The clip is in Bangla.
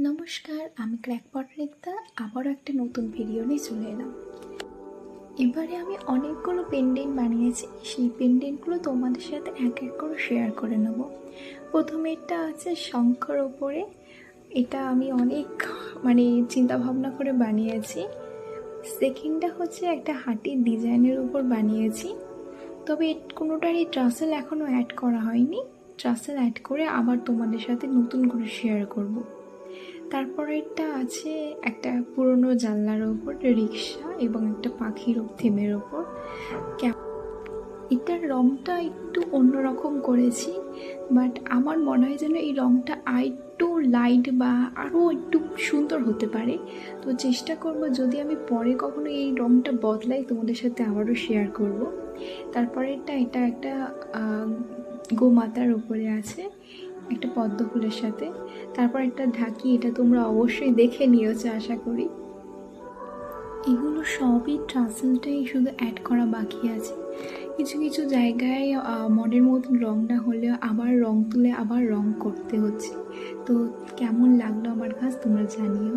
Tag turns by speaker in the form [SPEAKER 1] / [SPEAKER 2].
[SPEAKER 1] নমস্কার, আমি ক্র্যাকপট রিক্তা আবারও একটা নতুন ভিডিও নিয়ে চলে এলাম। এবারে আমি অনেকগুলো পেন্ডেন্ট বানিয়েছি, সেই পেন্ডেন্টগুলো তোমাদের সাথে এক এক করে শেয়ার করে নেব। প্রথমে এটা আছে শঙ্খর ওপরে, এটা আমি অনেক চিন্তা ভাবনা করে বানিয়েছি। সেকেন্ডটা হচ্ছে একটা হাতির ডিজাইনের উপর বানিয়েছি, তবে কোনোটারই ট্রাসেল এখনও অ্যাড করা হয়নি। ট্রাসেল অ্যাড করে আবার তোমাদের সাথে নতুন করে শেয়ার করব। তারপরেরটা আছে একটা পুরনো জানলার ওপর রিক্সা এবং একটা পাখির থিমের ওপর। এটার রঙটা একটু অন্যরকম করেছি, বাট আমার মনে হয় যেন এই রঙটা আরেকটু লাইট বা আরও একটু সুন্দর হতে পারে। তো চেষ্টা করব যদি আমি পরে কখনো এই রঙটা বদলাই তোমাদের সাথে আবারও শেয়ার করব। তারপরেরটা এটা একটা গোমাতার উপরে আছে একটা পদ্ম ফুলের সাথে। তারপর একটা ঢাকি, এটা তোমরা অবশ্যই দেখে নিয়েছো আশা করি। এগুলো সবই ট্রাসেলটাই শুধু অ্যাড করা বাকি আছে। কিছু কিছু জায়গায় মনের মতন রং না হলেও আবার রং তুলে আবার রং করতে হচ্ছে। তো কেমন লাগলো আমার কাজ তোমরা জানিও।